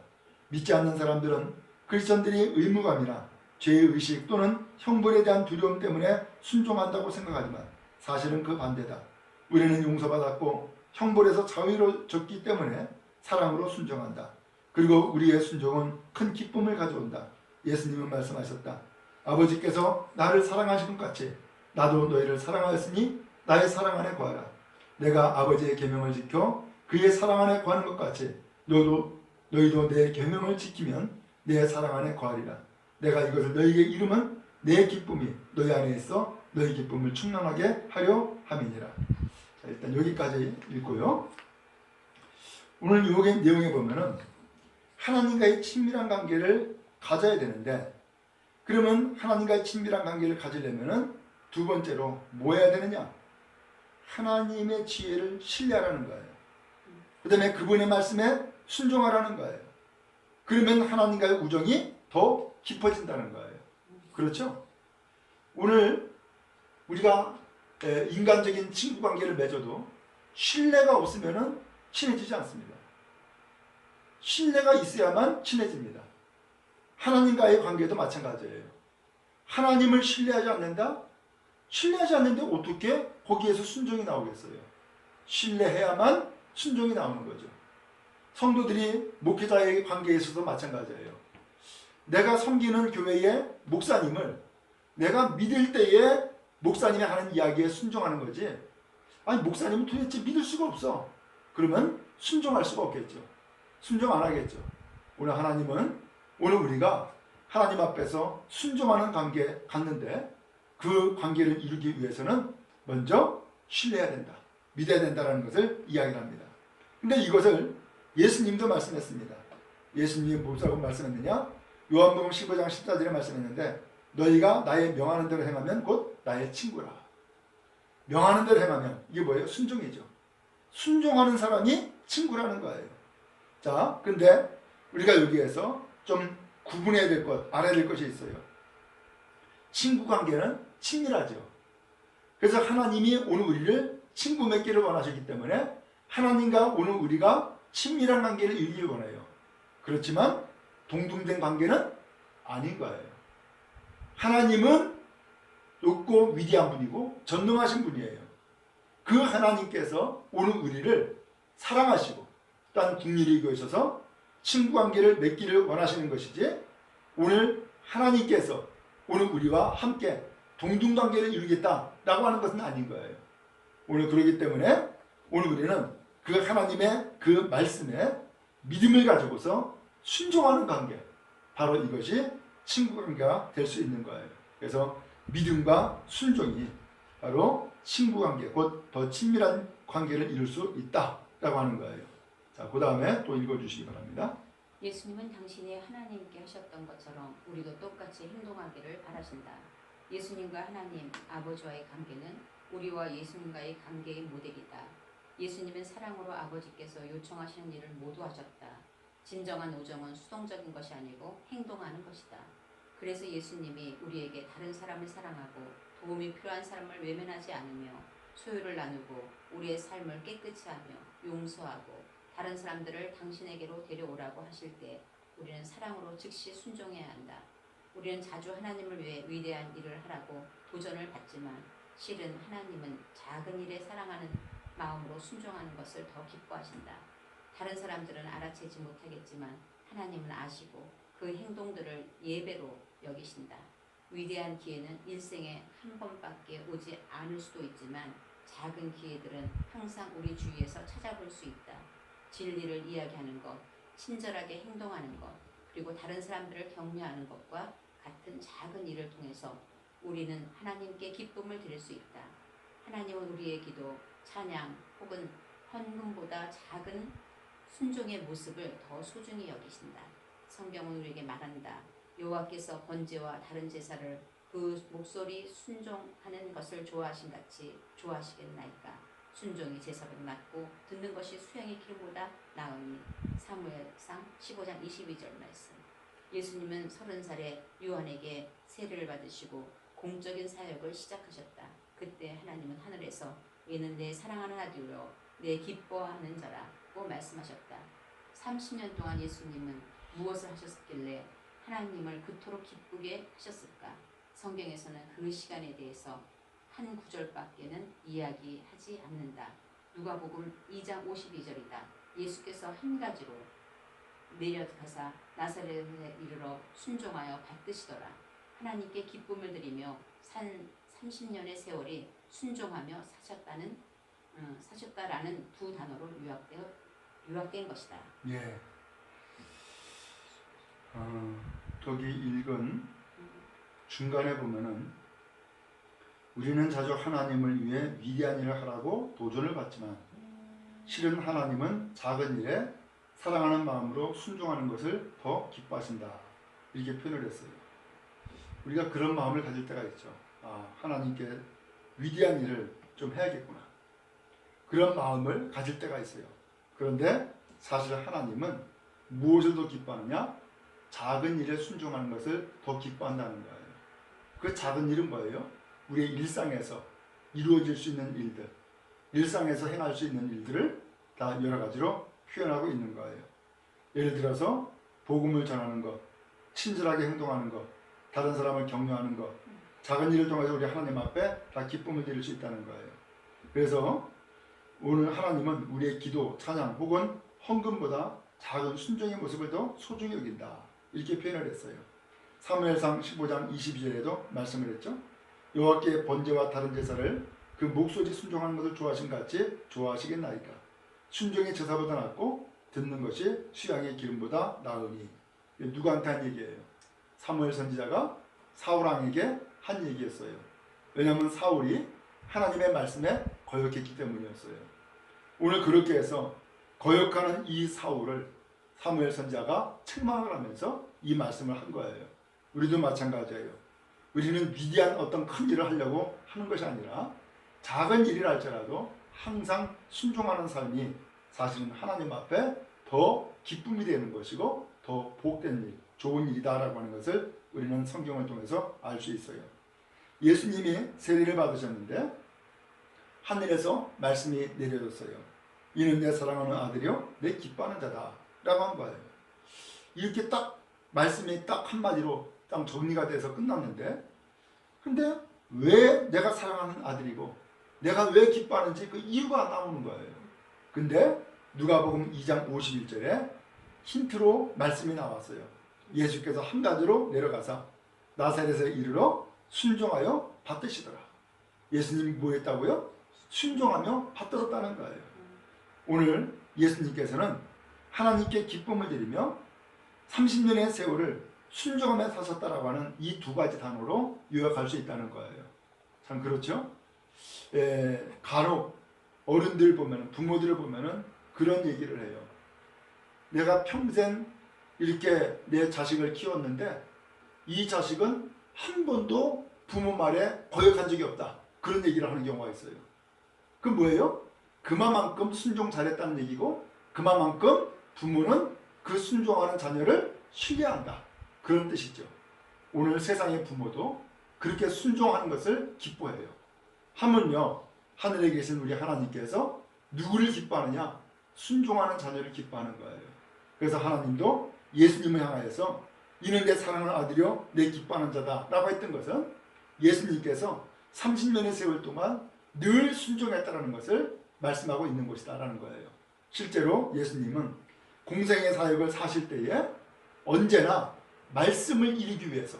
믿지 않는 사람들은 크리스천들이 의무감이나 죄의식 또는 형벌에 대한 두려움 때문에 순종한다고 생각하지만 사실은 그 반대다. 우리는 용서받았고 형벌에서 자유로워졌기 때문에 사랑으로 순종한다. 그리고 우리의 순종은 큰 기쁨을 가져온다. 예수님은 말씀하셨다. 아버지께서 나를 사랑하신 것 같이 나도 너희를 사랑하였으니 나의 사랑 안에 거하라. 내가 아버지의 계명을 지켜 그의 사랑 안에 거하는 것 같이 너희도 내 계명을 지키면 내 사랑 안에 거하리라. 내가 이것을 너희에게 이루면 내 기쁨이 너희 안에 있어 너희 기쁨을 충만하게 하려 함이니라. 자, 일단 여기까지 읽고요. 오늘 이 내용에 보면은 하나님과의 친밀한 관계를 가져야 되는데 그러면 하나님과의 친밀한 관계를 가지려면은 두 번째로 뭐 해야 되느냐? 하나님의 지혜를 신뢰하라는 거예요. 그 다음에 그분의 말씀에 순종하라는 거예요. 그러면 하나님과의 우정이 더 깊어진다는 거예요. 그렇죠? 오늘 우리가 인간적인 친구 관계를 맺어도 신뢰가 없으면 친해지지 않습니다. 신뢰가 있어야만 친해집니다. 하나님과의 관계도 마찬가지예요. 하나님을 신뢰하지 않는다? 신뢰하지 않는데 어떻게 거기에서 순종이 나오겠어요? 신뢰해야만 순종이 나오는 거죠. 성도들이 목회자의 관계에 있어서도 마찬가지예요. 내가 섬기는 교회의 목사님을 내가 믿을 때에 목사님이 하는 이야기에 순종하는 거지. 아니 목사님은 도대체 믿을 수가 없어. 그러면 순종할 수가 없겠죠. 순종 안 하겠죠. 오늘 우리가 하나님 앞에서 순종하는 관계 갖는데 그 관계를 이루기 위해서는 먼저 신뢰해야 된다. 믿어야 된다는 것을 이야기를 합니다. 근데 이것을 예수님도 말씀했습니다. 예수님이 무엇이라고 말씀했느냐? 요한복음 15장 14절에 말씀했는데 너희가 나의 명하는 대로 행하면 곧 나의 친구라. 명하는 대로 행하면 이게 뭐예요? 순종이죠. 순종하는 사람이 친구라는 거예요. 자, 근데 우리가 여기에서 좀 구분해야 될 것, 알아야 될 것이 있어요. 친구 관계는 친밀하죠. 그래서 하나님이 오늘 우리를 친구 맺기를 원하시기 때문에 하나님과 오늘 우리가 친밀한 관계를 이루길 원해요. 그렇지만 동등된 관계는 아닌 거예요. 하나님은 높고 위대한 분이고 전능하신 분이에요. 그 하나님께서 오늘 우리를 사랑하시고 또한 국리를 이루셔서 친구관계를 맺기를 원하시는 것이지 오늘 하나님께서 오늘 우리와 함께 동등관계를 이루겠다라고 하는 것은 아닌 거예요. 오늘 그러기 때문에 오늘 우리는 그 하나님의 그 말씀에 믿음을 가지고서 순종하는 관계, 바로 이것이 친구관계가 될 수 있는 거예요. 그래서 믿음과 순종이 바로 친구관계, 곧 더 친밀한 관계를 이룰 수 있다라고 하는 거예요. 자, 그 다음에 또 읽어주시기 바랍니다. 예수님은 당신이 하나님께 하셨던 것처럼 우리도 똑같이 행동하기를 바라신다. 예수님과 하나님 아버지와의 관계는 우리와 예수님과의 관계의 모델이다. 예수님은 사랑으로 아버지께서 요청하시는 일을 모두 하셨다. 진정한 우정은 수동적인 것이 아니고 행동하는 것이다. 그래서 예수님이 우리에게 다른 사람을 사랑하고 도움이 필요한 사람을 외면하지 않으며 소유를 나누고 우리의 삶을 깨끗이 하며 용서하고 다른 사람들을 당신에게로 데려오라고 하실 때 우리는 사랑으로 즉시 순종해야 한다. 우리는 자주 하나님을 위해 위대한 일을 하라고 도전을 받지만 실은 하나님은 작은 일에 사랑하는 마음으로 순종하는 것을 더 기뻐하신다. 다른 사람들은 알아채지 못하겠지만 하나님은 아시고 그 행동들을 예배로 여기신다. 위대한 기회는 일생에 한 번밖에 오지 않을 수도 있지만 작은 기회들은 항상 우리 주위에서 찾아볼 수 있다. 진리를 이야기하는 것, 친절하게 행동하는 것, 그리고 다른 사람들을 격려하는 것과 같은 작은 일을 통해서 우리는 하나님께 기쁨을 드릴 수 있다. 하나님은 우리의 기도, 찬양 혹은 헌금보다 작은 순종의 모습을 더 소중히 여기신다. 성경은 우리에게 말한다. 여호와께서 번제와 다른 제사를 그 목소리 순종하는 것을 좋아하신 같이 좋아하시겠나이까. 순종이 제사보다 낫고 듣는 것이 수양의 기름보다 나으니. 사무엘상 15장 22절 말씀. 예수님은 30살에 요한에게 세례를 받으시고 공적인 사역을 시작하셨다. 그때 하나님은 하늘에서 얘는 내 사랑하는 아들이요 내 기뻐하는 자라고 말씀하셨다. 30년 동안 예수님은 무엇을 하셨길래 하나님을 그토록 기쁘게 하셨을까? 성경에서는 그 시간에 대해서 한 구절밖에는 이야기하지 않는다. 누가복음 2장 52절이다. 예수께서 한 가지로 내려가사 나사렛에 이르러 순종하여 받드시더라. 하나님께 기쁨을 드리며 산 30년의 세월이 순종하며 사셨다라는 두 단어로 요약된 것이다. 예. 저기 읽은 중간에 보면은 우리는 자주 하나님을 위해 위대한 일을 하라고 도전을 받지만 실은 하나님은 작은 일에 사랑하는 마음으로 순종하는 것을 더 기뻐하신다. 이렇게 표현을 했어요. 우리가 그런 마음을 가질 때가 있죠. 하나님께 위대한 일을 좀 해야겠구나. 그런 마음을 가질 때가 있어요. 그런데 사실 하나님은 무엇을 더 기뻐하느냐? 작은 일에 순종하는 것을 더 기뻐한다는 거예요. 그 작은 일은 뭐예요? 우리의 일상에서 이루어질 수 있는 일들, 일상에서 행할 수 있는 일들을 다 여러 가지로 표현하고 있는 거예요. 예를 들어서 복음을 전하는 것, 친절하게 행동하는 것, 다른 사람을 격려하는 것, 작은 일을 통해서 우리 하나님 앞에 다 기쁨을 드릴 수 있다는 거예요. 그래서 오늘 하나님은 우리의 기도, 찬양 혹은 헌금보다 작은 순종의 모습을 더 소중히 여긴다. 이렇게 표현을 했어요. 사무엘상 15장 22절에도 말씀을 했죠. 여호와께 번제와 다른 제사를 그 목소리 순종하는 것을 좋아하신 같이 좋아하시겠나이까. 순종의 제사보다 낫고 듣는 것이 수양의 기름보다 나으니. 누구한테 한 얘기예요? 사무엘 선지자가 사울왕에게 한 얘기였어요. 왜냐하면 사울이 하나님의 말씀에 거역했기 때문이었어요. 오늘 그렇게 해서 거역하는 이 사울을 사무엘 선지자가 책망을 하면서 이 말씀을 한 거예요. 우리도 마찬가지예요. 우리는 위대한 어떤 큰 일을 하려고 하는 것이 아니라 작은 일이라 할지라도 항상 순종하는 삶이 사실은 하나님 앞에 더 기쁨이 되는 것이고 더 복된 일, 좋은 일이다라고 하는 것을 우리는 성경을 통해서 알 수 있어요. 예수님이 세례를 받으셨는데 하늘에서 말씀이 내려졌어요. 이는 내 사랑하는 아들이요 내 기뻐하는 자다 라고 한 거예요. 이렇게 딱 말씀이 딱 한마디로 딱 정리가 돼서 끝났는데, 근데 왜 내가 사랑하는 아들이고 내가 왜 기뻐하는지 그 이유가 나오는 거예요. 근데 누가복음 2장 51절에 힌트로 말씀이 나왔어요. 예수께서 한 가지로 내려가사 나사렛에 이르러 순종하여 받드시더라. 예수님이 뭐 했다고요? 순종하며 받들었다는 거예요. 오늘 예수님께서는 하나님께 기쁨을 드리며 30년의 세월을 순종하며 사셨다라고 하는 이 두 가지 단어로 요약할 수 있다는 거예요. 참 그렇죠? 간혹 어른들 보면, 부모들을 보면은 그런 얘기를 해요. 내가 평생 이렇게 내 자식을 키웠는데 이 자식은 한 번도 부모 말에 거역한 적이 없다. 그런 얘기를 하는 경우가 있어요. 그럼 뭐예요? 그만큼 순종 잘했다는 얘기고 그만큼 부모는 그 순종하는 자녀를 신뢰한다. 그런 뜻이죠. 오늘 세상의 부모도 그렇게 순종하는 것을 기뻐해요. 하물며 하늘에 계신 우리 하나님께서 누구를 기뻐하느냐? 순종하는 자녀를 기뻐하는 거예요. 그래서 하나님도 예수님을 향하여서 이는 내 사랑하는 아들이요 내 기뻐하는 자다 라고 했던 것은 예수님께서 30년의 세월 동안 늘 순종했다는 것을 말씀하고 있는 것이다 라는 거예요. 실제로 예수님은 공생의 사역을 사실 때에 언제나 말씀을 이루기 위해서,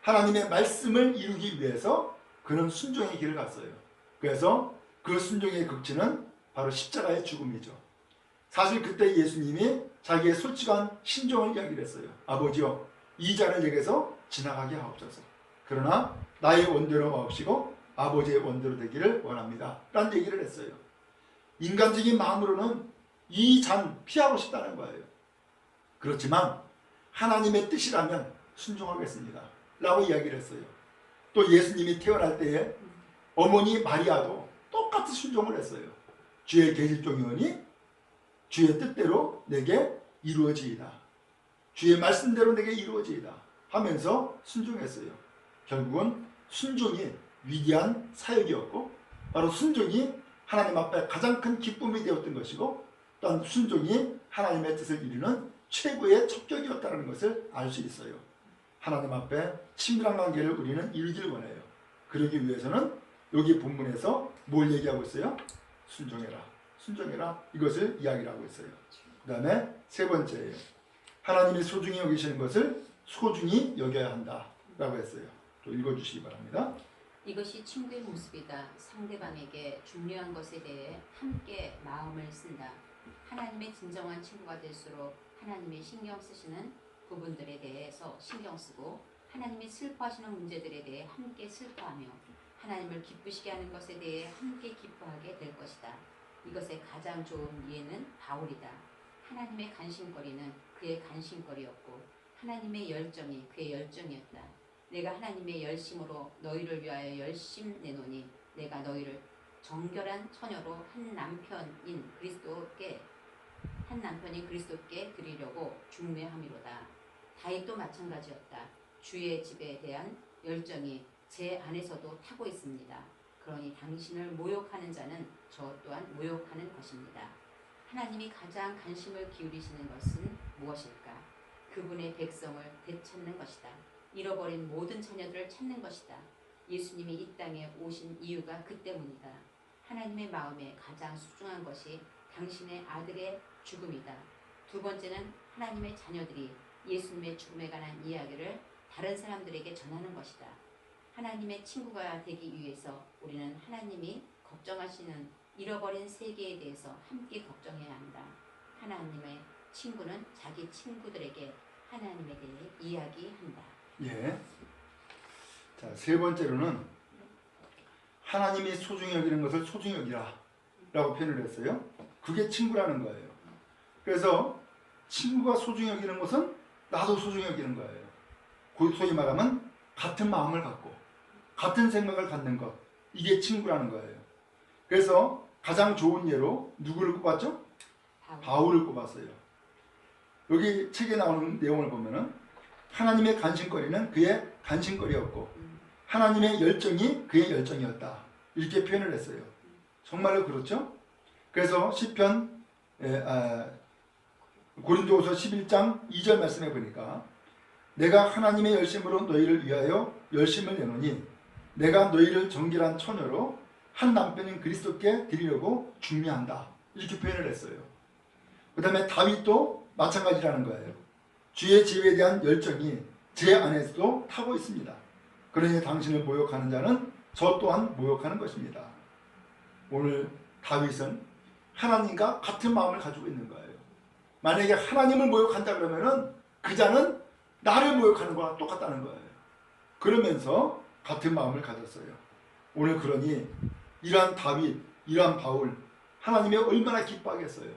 하나님의 말씀을 이루기 위해서 그는 순종의 길을 갔어요. 그래서 그 순종의 극치는 바로 십자가의 죽음이죠. 사실 그때 예수님이 자기의 솔직한 신종을 이야기를 했어요. 아버지여, 이 잔을 내게서 지나가게 하옵소서. 그러나 나의 원대로 마옵시고 아버지의 원대로 되기를 원합니다 라는 얘기를 했어요. 인간적인 마음으로는 이 잔 피하고 싶다는 거예요. 그렇지만 하나님의 뜻이라면 순종하겠습니다 라고 이야기를 했어요. 또 예수님이 태어날 때에 어머니 마리아도 똑같이 순종을 했어요. 주의 계집종이오니 주의 뜻대로 내게 이루어지이다. 주의 말씀대로 내게 이루어지이다 하면서 순종했어요. 결국은 순종이 위대한 사역이었고 바로 순종이 하나님 앞에 가장 큰 기쁨이 되었던 것이고 또한 순종이 하나님의 뜻을 이루는 최고의 첩격이었다는 것을 알 수 있어요. 하나님 앞에 친밀한 관계를 우리는 이루기를 원해요. 그러기 위해서는 여기 본문에서 뭘 얘기하고 있어요? 순종해라. 순종해라. 이것을 이야기를 하고 있어요. 그 다음에 세 번째예요. 하나님이 소중히 여기시는 것을 소중히 여겨야 한다 라고 했어요. 또 읽어주시기 바랍니다. 이것이 친구의 모습이다. 상대방에게 중요한 것에 대해 함께 마음을 쓴다. 하나님의 진정한 친구가 될수록 하나님의 신경 쓰시는 부분들에 대해서 신경 쓰고 하나님이 슬퍼하시는 문제들에 대해 함께 슬퍼하며 하나님을 기쁘시게 하는 것에 대해 함께 기뻐하게 될 것이다. 이것의 가장 좋은 예는 바울이다. 하나님의 간신거리는 그의 간신거리였고 하나님의 열정이 그의 열정이었다. 내가 하나님의 열심으로 너희를 위하여 열심 내노니 내가 너희를 정결한 처녀로 한 남편인 그리스도께 드리려고 중매함이로다. 다윗도 마찬가지였다. 주의 집에 대한 열정이 제 안에서도 타고 있습니다. 그러니 당신을 모욕하는 자는 저 또한 모욕하는 것입니다. 하나님이 가장 관심을 기울이시는 것은 무엇일까? 그분의 백성을 되찾는 것이다. 잃어버린 모든 자녀들을 찾는 것이다. 예수님이 이 땅에 오신 이유가 그 때문이다. 하나님의 마음에 가장 소중한 것이 당신의 아들의 죽음이다. 두 번째는 하나님의 자녀들이 예수님의 죽음에 관한 이야기를 다른 사람들에게 전하는 것이다. 하나님의 친구가 되기 위해서 우리는 하나님이 걱정하시는 잃어버린 세계에 대해서 함께 걱정해야 한다. 하나님의 친구는 자기 친구들에게 하나님에 대해 이야기한다. 예. 자, 세 번째로는 하나님이 소중히 여기는 것을 소중히 여기라 라고 표현을 했어요. 그게 친구라는 거예요. 그래서 친구가 소중히 여기는 것은 나도 소중히 여기는 거예요. 소위 말하면 같은 마음을 갖고 같은 생각을 갖는 것, 이게 친구라는 거예요. 그래서 가장 좋은 예로 누구를 꼽았죠? 바울을 꼽았어요. 여기 책에 나오는 내용을 보면은 하나님의 간신거리는 그의 간신거리였고 하나님의 열정이 그의 열정이었다, 이렇게 표현을 했어요. 정말로 그렇죠? 그래서 시편 고린도후서 11장 2절 말씀해 보니까 내가 하나님의 열심으로 너희를 위하여 열심을 내노니 내가 너희를 정결한 처녀로 한 남편인 그리스도께 드리려고 중매한다, 이렇게 표현을 했어요. 그 다음에 다윗도 마찬가지라는 거예요. 주의 집에 대한 열정이 제 안에서도 타고 있습니다. 그러니 당신을 모욕하는 자는 저 또한 모욕하는 것입니다. 오늘 다윗은 하나님과 같은 마음을 가지고 있는 거예요. 만약에 하나님을 모욕한다 그러면은 그 자는 나를 모욕하는 거랑 똑같다는 거예요. 그러면서 같은 마음을 가졌어요. 오늘 그러니 이러한 다윗, 이러한 바울, 하나님이 얼마나 기뻐하겠어요.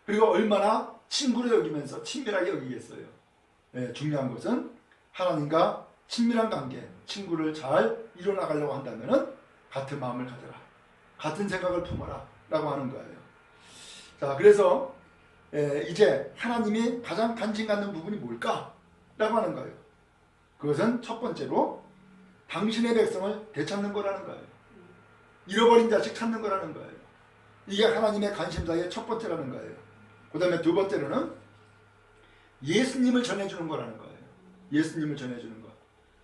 그리고 얼마나 친구로 여기면서 친밀하게 여기겠어요. 네, 중요한 것은 하나님과 친밀한 관계, 친구를 잘 이뤄나가려고 한다면 같은 마음을 가져라, 같은 생각을 품어라 라고 하는 거예요. 자, 그래서 이제 하나님이 가장 관심 갖는 부분이 뭘까? 라고 하는 거예요. 그것은 첫 번째로 당신의 백성을 되찾는 거라는 거예요. 잃어버린 자식 찾는 거라는 거예요. 이게 하나님의 관심사의 첫 번째라는 거예요. 그 다음에 두 번째로는 예수님을 전해주는 거라는 거예요. 예수님을 전해주는 거.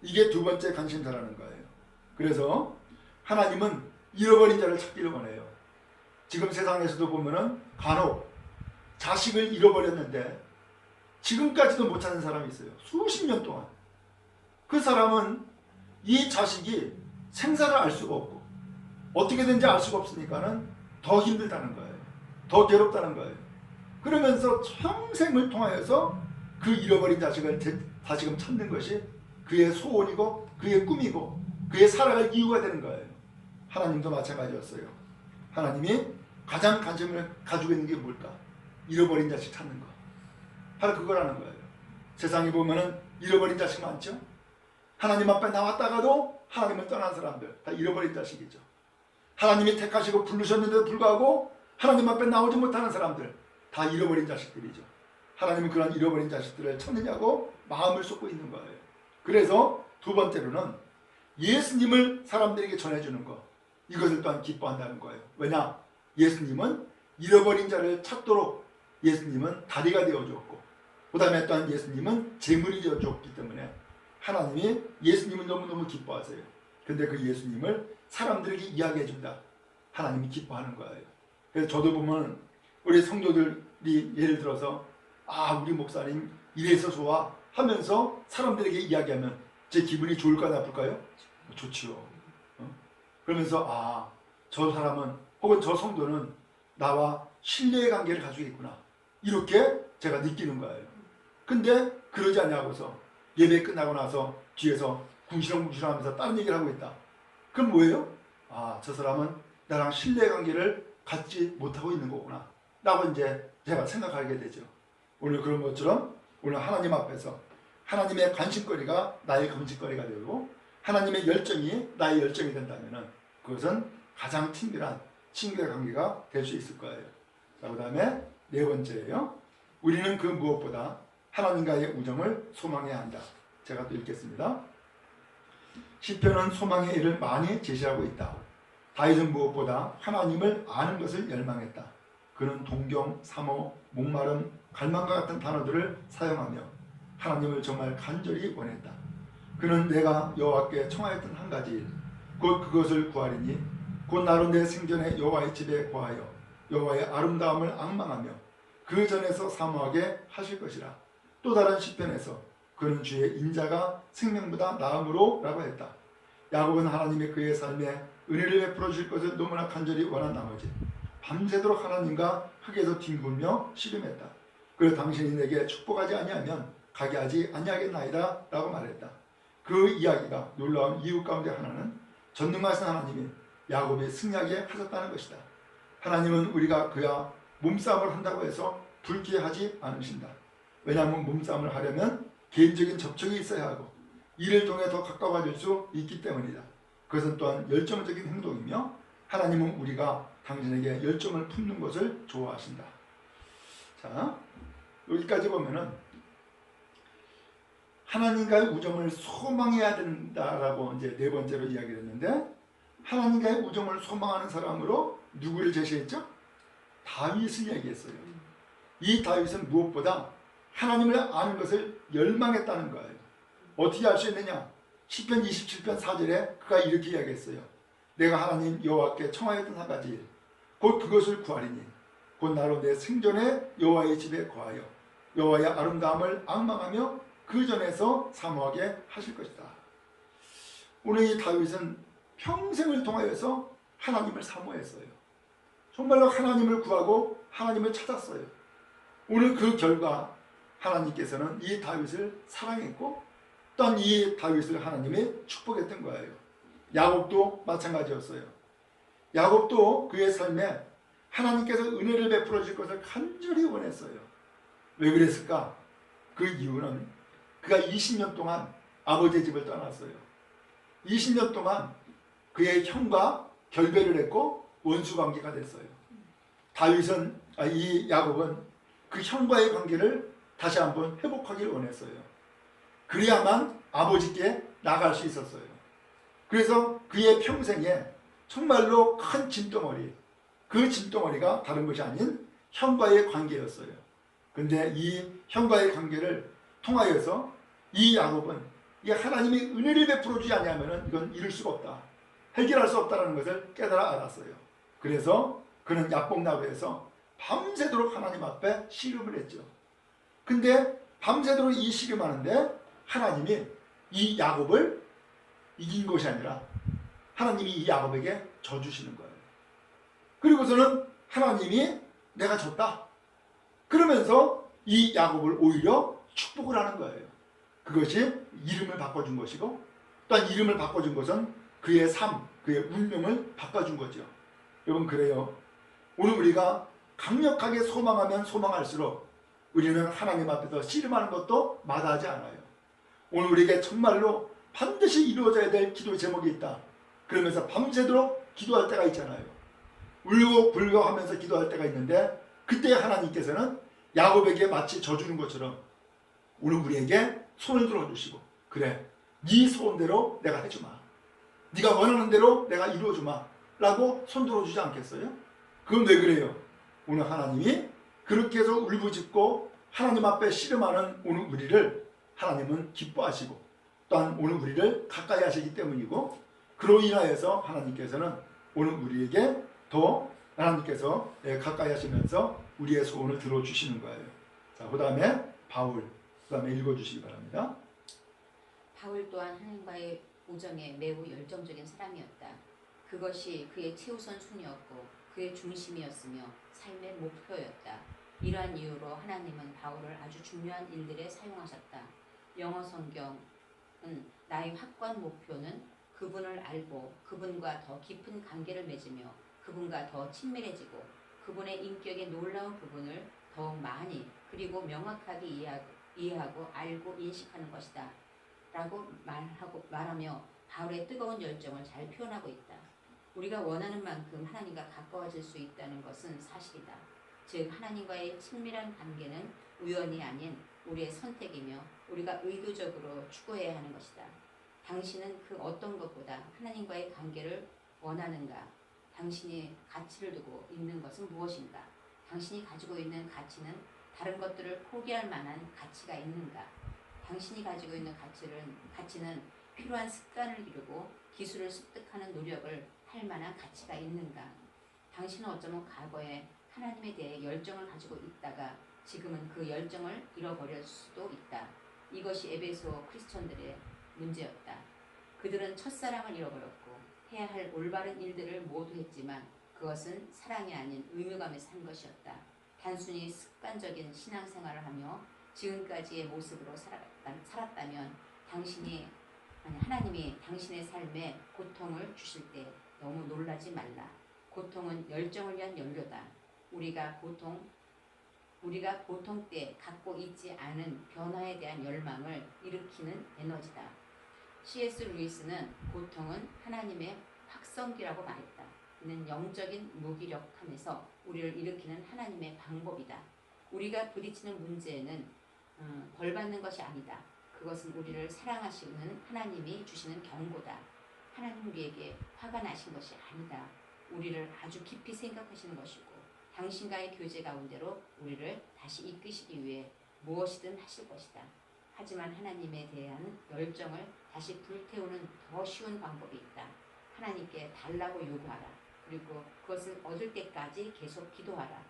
이게 두 번째 관심사라는 거예요. 그래서 하나님은 잃어버린 자를 찾기를 원해요. 지금 세상에서도 보면은 간혹 자식을 잃어버렸는데 지금까지도 못 찾는 사람이 있어요. 수십 년 동안. 그 사람은 이 자식이 생사를 알 수가 없고 어떻게 된지 알 수가 없으니까는 더 힘들다는 거예요. 더 괴롭다는 거예요. 그러면서 평생을 통하여서 그 잃어버린 자식을 다시금 찾는 것이 그의 소원이고 그의 꿈이고 그의 살아갈 이유가 되는 거예요. 하나님도 마찬가지였어요. 하나님이 가장 관심을 가지고 있는 게 뭘까? 잃어버린 자식 찾는 거. 바로 그거라는 거예요. 세상에 보면은 잃어버린 자식 많죠? 하나님 앞에 나왔다가도 하나님을 떠난 사람들 다 잃어버린 자식이죠. 하나님이 택하시고 부르셨는데도 불구하고 하나님 앞에 나오지 못하는 사람들 다 잃어버린 자식들이죠. 하나님은 그런 잃어버린 자식들을 찾느냐고 마음을 쏟고 있는 거예요. 그래서 두 번째로는 예수님을 사람들에게 전해주는 것, 이것을 또한 기뻐한다는 거예요. 왜냐? 예수님은 잃어버린 자를 찾도록 예수님은 다리가 되어주었고 그 다음에 또한 예수님은 제물이 되어주었기 때문에 하나님이 예수님을 너무너무 기뻐하세요. 근데 그 예수님을 사람들에게 이야기해준다. 하나님이 기뻐하는 거예요. 그래서 저도 보면 우리 성도들이 예를 들어서 우리 목사님 이래서 좋아 하면서 사람들에게 이야기하면 제 기분이 좋을까 나쁠까요? 좋지요. 그러면서 저 사람은 혹은 저 성도는 나와 신뢰의 관계를 가지고 있구나. 이렇게 제가 느끼는 거예요. 근데 그러지 않냐고서 예배 끝나고 나서 뒤에서 궁시렁궁시렁 하면서 다른 얘기를 하고 있다. 그럼 뭐예요? 저 사람은 나랑 신뢰의 관계를 갖지 못하고 있는 거구나 라고 이제 제가 생각하게 되죠. 오늘 그런 것처럼 오늘 하나님 앞에서 하나님의 관심거리가 나의 관심거리가 되고 하나님의 열정이 나의 열정이 된다면 그것은 가장 친밀한 친구의 관계가 될 수 있을 거예요. 그 다음에 네 번째예요. 우리는 그 무엇보다 하나님과의 우정을 소망해야 한다. 제가 또 읽겠습니다. 시편은 소망의 일을 많이 제시하고 있다. 다윗은 무엇보다 하나님을 아는 것을 열망했다. 그는 동경, 사모, 목마름, 갈망과 같은 단어들을 사용하며 하나님을 정말 간절히 원했다. 그는 내가 여호와께 청하였던 한 가지 일, 곧 그것을 구하리니 곧 나로 내 생전에 여호와의 집에 거하여 여호와의 아름다움을 앙망하며 그 전에서 사모하게 하실 것이라. 또 다른 시편에서 그는 주의 인자가 생명보다 나음으로 라고 했다. 야곱은 하나님이 그의 삶에 은혜를 베풀어 주실 것을 너무나 간절히 원한 나머지 밤새도록 하나님과 흙에서 뒹굴며 씨름했다. 그래서 당신이 내게 축복하지 아니하면 가게 하지 아니하겠나이다 라고 말했다. 그 이야기가 놀라운 이유 가운데 하나는 전능하신 하나님이 야곱이 승리하게 하셨다는 것이다. 하나님은 우리가 그야 몸싸움을 한다고 해서 불쾌하지 않으신다. 왜냐하면 몸싸움을 하려면 개인적인 접촉이 있어야 하고 이를 통해 더 가까워질 수 있기 때문이다. 그것은 또한 열정적인 행동이며 하나님은 우리가 당신에게 열정을 품는 것을 좋아하신다. 자, 여기까지 보면은 하나님과의 우정을 소망해야 된다라고 이제 네 번째로 이야기를 했는데 하나님과의 우정을 소망하는 사람으로 누구를 제시했죠? 다윗을 얘기했어요. 이 다윗은 무엇보다 하나님을 아는 것을 열망했다는 거예요. 어떻게 알 수 있느냐? 시편 27편 4절에 그가 이렇게 이야기했어요. 내가 하나님 여호와께 청하였던 한 가지 일, 곧 그것을 구하리니 곧 나로 내 생전에 여호와의 집에 거하여 여호와의 아름다움을 앙망하며 그 전에서 사모하게 하실 것이다. 오늘 이 다윗은 평생을 통하여서 하나님을 사모했어요. 정말로 하나님을 구하고 하나님을 찾았어요. 오늘 그 결과 하나님께서는 이 다윗을 사랑했고 또한 이 다윗을 하나님이 축복했던 거예요. 야곱도 마찬가지였어요. 야곱도 그의 삶에 하나님께서 은혜를 베풀어 줄 것을 간절히 원했어요. 왜 그랬을까? 그 이유는 그가 20년 동안 아버지의 집을 떠났어요. 20년 동안 그의 형과 결별을 했고 원수 관계가 됐어요. 이 야곱은 그 형과의 관계를 다시 한번 회복하기를 원했어요. 그래야만 아버지께 나갈 수 있었어요. 그래서 그의 평생에 정말로 큰 짐덩어리, 그 짐덩어리가 다른 것이 아닌 형과의 관계였어요. 근데 이 형과의 관계를 통하여서 이 야곱은 이 하나님이 은혜를 베풀어 주지 않냐면은 이건 이룰 수가 없다. 해결할 수 없다는 것을 깨달아 알았어요. 그래서 그는 야복나루에서 밤새도록 하나님 앞에 씨름을 했죠. 근데 밤새도록 이 씨름하는데 하나님이 이 야곱을 이긴 것이 아니라 하나님이 이 야곱에게 져주시는 거예요. 그리고서는 하나님이 내가 졌다. 그러면서 이 야곱을 오히려 축복을 하는 거예요. 그것이 이름을 바꿔준 것이고, 또한 이름을 바꿔준 것은 그의 삶, 그의 운명을 바꿔준 거죠. 여러분, 그래요. 오늘 우리가 강력하게 소망하면 소망할수록 우리는 하나님 앞에서 씨름하는 것도 마다하지 않아요. 오늘 우리에게 정말로 반드시 이루어져야 될 기도 제목이 있다. 그러면서 밤새도록 기도할 때가 있잖아요. 울고 불고 하면서 기도할 때가 있는데, 그때 하나님께서는 야곱에게 마치 져주는 것처럼 오늘 우리에게 손을 들어주시고, 그래, 네 소원대로 내가 해주마, 네가 원하는 대로 내가 이루어주마 라고 손 들어주지 않겠어요? 그건 왜 그래요? 오늘 하나님이 그렇게 해서 울부짖고 하나님 앞에 씨름하는 오늘 우리를 하나님은 기뻐하시고, 또한 오늘 우리를 가까이 하시기 때문이고, 그로 인하여서 하나님께서는 오늘 우리에게 더 하나님께서 가까이 하시면서 우리의 소원을 들어주시는 거예요. 자, 그 다음에 바울, 그 다음에 읽어주시기 바랍니다. 바울 또한 하나님과의 우정에 매우 열정적인 사람이었다. 그것이 그의 최우선 순위였고 그의 중심이었으며 삶의 목표였다. 이러한 이유로 하나님은 바울을 아주 중요한 일들에 사용하셨다. 영어 성경은 나의 확고한 목표는 그분을 알고 그분과 더 깊은 관계를 맺으며 그분과 더 친밀해지고 그분의 인격의 놀라운 부분을 더욱 많이 그리고 명확하게 이해하고 알고 인식하는 것이다 라고 말하며 바울의 뜨거운 열정을 잘 표현하고 있다. 우리가 원하는 만큼 하나님과 가까워질 수 있다는 것은 사실이다. 즉 하나님과의 친밀한 관계는 우연이 아닌 우리의 선택이며 우리가 의도적으로 추구해야 하는 것이다. 당신은 그 어떤 것보다 하나님과의 관계를 원하는가? 당신이 가치를 두고 있는 것은 무엇인가? 당신이 가지고 있는 가치는 다른 것들을 포기할 만한 가치가 있는가? 당신이 가지고 있는 가치는 필요한 습관을 기르고 기술을 습득하는 노력을 할 만한 가치가 있는가? 당신은 어쩌면 과거에 하나님에 대해 열정을 가지고 있다가 지금은 그 열정을 잃어버릴 수도 있다. 이것이 에베소 크리스천들의 문제였다. 그들은 첫사랑을 잃어버렸고 해야 할 올바른 일들을 모두 했지만 그것은 사랑이 아닌 의무감에서 한 것이었다. 단순히 습관적인 신앙생활을 하며 지금까지의 모습으로 살았다면 하나님이 당신의 삶에 고통을 주실 때 너무 놀라지 말라. 고통은 열정을 위한 연료다. 우리가 고통 때 갖고 있지 않은 변화에 대한 열망을 일으키는 에너지다. C.S. 루이스는 고통은 하나님의 확성기라고 말했다. 이는 영적인 무기력함에서 우리를 일으키는 하나님의 방법이다. 우리가 부딪히는 문제는 벌받는 것이 아니다. 그것은 우리를 사랑하시는 하나님이 주시는 경고다. 하나님 우리에게 화가 나신 것이 아니다. 우리를 아주 깊이 생각하시는 것이고 당신과의 교제 가운데로 우리를 다시 이끄시기 위해 무엇이든 하실 것이다. 하지만 하나님에 대한 열정을 다시 불태우는 더 쉬운 방법이 있다. 하나님께 달라고 요구하라. 그리고 그것을 얻을 때까지 계속 기도하라.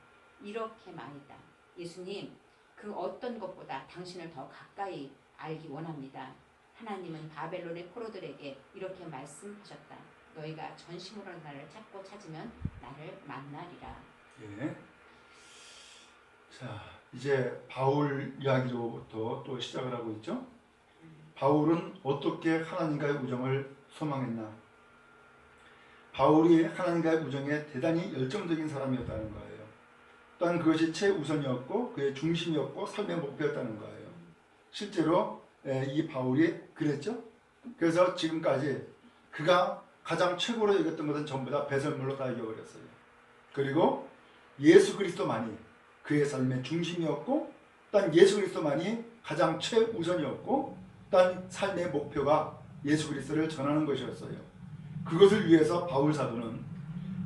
이렇게 말이다. 예수님, 그 어떤 것보다 당신을 더 가까이 알기 원합니다. 하나님은 바벨론의 포로들에게 이렇게 말씀하셨다. 너희가 전심으로 나를 찾으면 나를 만나리라. 예. 자, 이제 바울 이야기로부터 또 시작을 하고 있죠. 바울은 어떻게 하나님과의 우정을 소망했나? 바울이 하나님과의 우정에 대단히 열정적인 사람이었다는 거예요. 또한 그것이 최우선이었고 그의 중심이었고 삶의 목표였다는 거예요. 실제로 이 바울이 그랬죠. 그래서 지금까지 그가 가장 최고로 여겼던 것은 전부 다 배설물로 다 여겨버렸어요. 그리고 예수 그리스도만이 그의 삶의 중심이었고 또한 예수 그리스도만이 가장 최우선이었고 또한 삶의 목표가 예수 그리스도를 전하는 것이었어요. 그것을 위해서 바울 사도는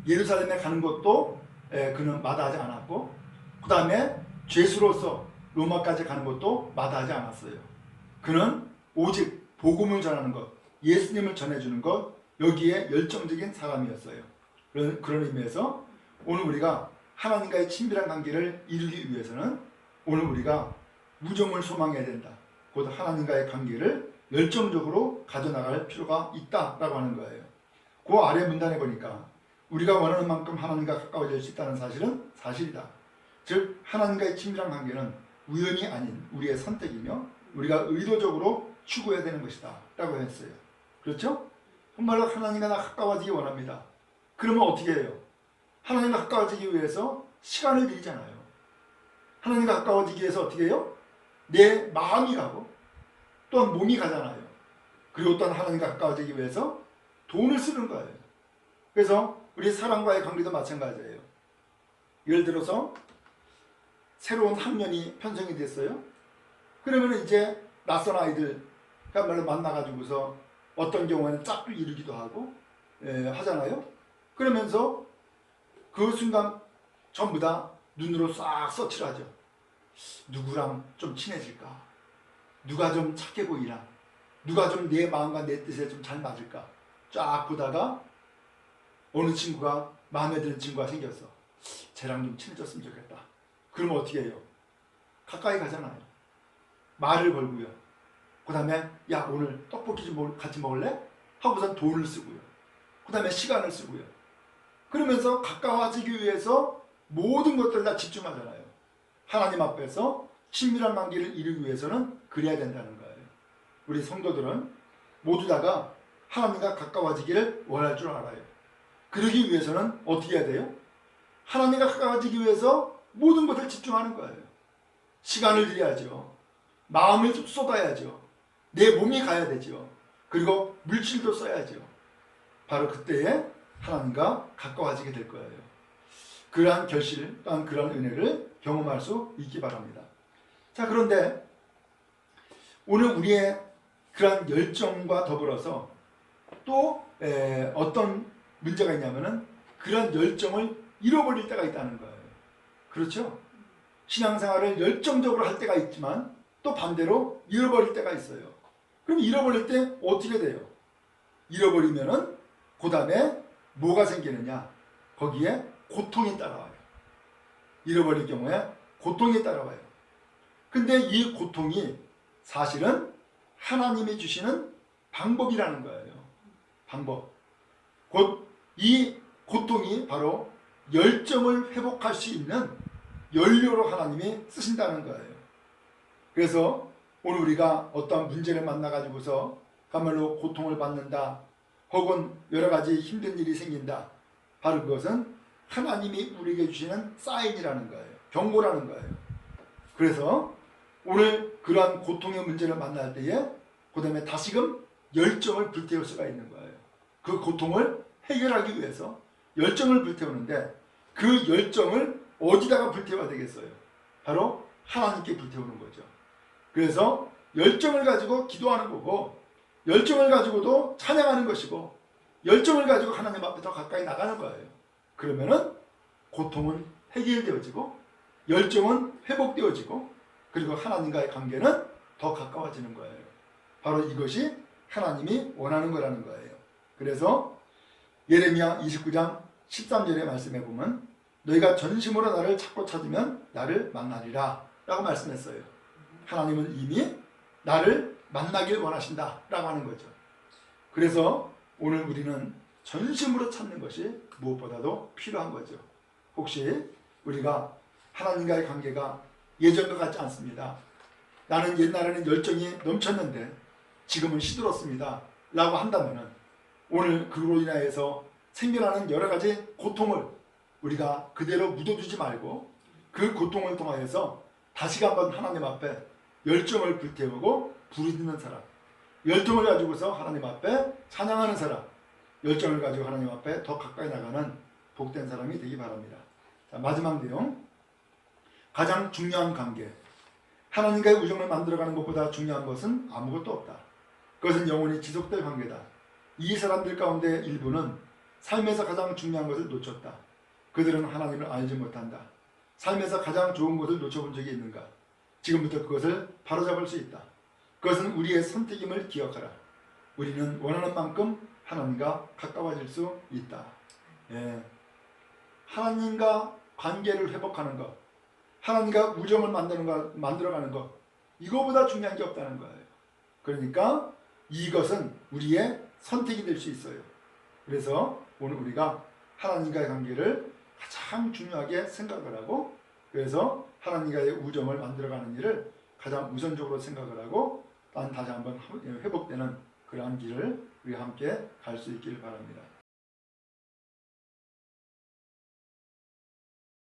예루살렘에 가는 것도 그는 마다하지 않았고 그 다음에 죄수로서 로마까지 가는 것도 마다하지 않았어요. 그는 오직 복음을 전하는 것, 예수님을 전해주는 것, 여기에 열정적인 사람이었어요. 그런 의미에서 오늘 우리가 하나님과의 친밀한 관계를 이루기 위해서는 오늘 우리가 무정을 소망해야 된다. 곧 하나님과의 관계를 열정적으로 가져나갈 필요가 있다라고 하는 거예요. 그 아래 문단에 보니까 우리가 원하는 만큼 하나님과 가까워질 수 있다는 사실은 사실이다. 즉 하나님과의 친밀한 관계는 우연이 아닌 우리의 선택이며 우리가 의도적으로 추구해야 되는 것이다 라고 했어요. 그렇죠? 정말로 하나님과 나 가까워지기 원합니다. 그러면 어떻게 해요? 하나님과 가까워지기 위해서 시간을 들이잖아요. 하나님과 가까워지기 위해서 어떻게 해요? 내 마음이 가고 또한 몸이 가잖아요. 그리고 또한 하나님과 가까워지기 위해서 돈을 쓰는 거예요. 그래서 우리 사람과의 관계도 마찬가지예요. 예를 들어서 새로운 학년이 편성이 됐어요. 그러면 이제 낯선 아이들 말로 만나가지고서 어떤 경우에는 짝을 이루기도 하고 하잖아요. 그러면서 그 순간 전부 다 눈으로 싹 서치를 하죠. 누구랑 좀 친해질까? 누가 좀 착해 보이나? 누가 좀 내 마음과 내 뜻에 좀 잘 맞을까? 쫙 보다가 어느 친구가 마음에 드는 친구가 생겼어. 쟤랑 좀 친해졌으면 좋겠다. 그러면 어떻게 해요? 가까이 가잖아요. 말을 걸고요. 그 다음에 야 오늘 떡볶이 좀 같이 먹을래? 하고선 돈을 쓰고요. 그 다음에 시간을 쓰고요. 그러면서 가까워지기 위해서 모든 것들 다 집중하잖아요. 하나님 앞에서 친밀한 관계를 이루기 위해서는 그래야 된다는 거예요. 우리 성도들은 모두 다가 하나님과 가까워지기를 원할 줄 알아요. 그러기 위해서는 어떻게 해야 돼요? 하나님과 가까워지기 위해서 모든 것을 집중하는 거예요. 시간을 들여야죠. 마음을 쏟아야죠. 내 몸이 가야 되죠. 그리고 물질도 써야죠. 바로 그때에 하나님과 가까워지게 될 거예요. 그러한 결실 또한 그러한 은혜를 경험할 수 있기 바랍니다. 자, 그런데 오늘 우리의 그러한 열정과 더불어서 또 어떤 문제가 있냐면은 그런 열정을 잃어버릴 때가 있다는 거예요. 그렇죠? 신앙생활을 열정적으로 할 때가 있지만 또 반대로 잃어버릴 때가 있어요. 그럼 잃어버릴 때 어떻게 돼요? 잃어버리면은 그 다음에 뭐가 생기느냐? 거기에 고통이 따라와요. 잃어버릴 경우에 고통이 따라와요. 근데 이 고통이 사실은 하나님이 주시는 방법이라는 거예요. 방법. 곧 이 고통이 바로 열정을 회복할 수 있는 연료로 하나님이 쓰신다는 거예요. 그래서 오늘 우리가 어떤 문제를 만나가지고서 가말로 고통을 받는다 혹은 여러 가지 힘든 일이 생긴다. 바로 그것은 하나님이 우리에게 주시는 사인이라는 거예요. 경고라는 거예요. 그래서 오늘 그러한 고통의 문제를 만날 때에 그 다음에 다시금 열정을 불태울 수가 있는 거예요. 그 고통을 해결하기 위해서 열정을 불태우는데 그 열정을 어디다가 불태워야 되겠어요? 바로 하나님께 불태우는 거죠. 그래서 열정을 가지고 기도하는 거고 열정을 가지고도 찬양하는 것이고 열정을 가지고 하나님 앞에 더 가까이 나가는 거예요. 그러면은 고통은 해결되어지고 열정은 회복되어지고 그리고 하나님과의 관계는 더 가까워지는 거예요. 바로 이것이 하나님이 원하는 거라는 거예요. 그래서 예레미야 29장 13절의 말씀에 보면 너희가 전심으로 나를 찾고 찾으면 나를 만나리라 라고 말씀했어요. 하나님은 이미 나를 만나길 원하신다 라고 하는 거죠. 그래서 오늘 우리는 전심으로 찾는 것이 무엇보다도 필요한 거죠. 혹시 우리가 하나님과의 관계가 예전과 같지 않습니다. 나는 옛날에는 열정이 넘쳤는데 지금은 시들었습니다 라고 한다면 오늘 그로 인하여서 생겨나는 여러 가지 고통을 우리가 그대로 묻어두지 말고 그 고통을 통하여서 다시 한번 하나님 앞에 열정을 불태우고 부르짖는 사람, 열정을 가지고서 하나님 앞에 찬양하는 사람, 열정을 가지고 하나님 앞에 더 가까이 나가는 복된 사람이 되기 바랍니다. 자, 마지막 내용, 가장 중요한 관계. 하나님과의 우정을 만들어가는 것보다 중요한 것은 아무것도 없다. 그것은 영원히 지속될 관계다. 이 사람들 가운데 일부는 삶에서 가장 중요한 것을 놓쳤다. 그들은 하나님을 알지 못한다. 삶에서 가장 좋은 것을 놓쳐본 적이 있는가? 지금부터 그것을 바로잡을 수 있다. 그것은 우리의 선택임을 기억하라. 우리는 원하는 만큼 하나님과 가까워질 수 있다. 예. 하나님과 관계를 회복하는 것, 하나님과 우정을 만들어가는 것, 이거보다 중요한 게 없다는 거예요. 그러니까 이것은 우리의 선택이 될 수 있어요. 그래서 오늘 우리가 하나님과의 관계를 가장 중요하게 생각을 하고, 그래서 하나님과의 우정을 만들어가는 일을 가장 우선적으로 생각을 하고, 다시 한번 회복되는 그러한 길을 우리 함께 갈 수 있기를 바랍니다.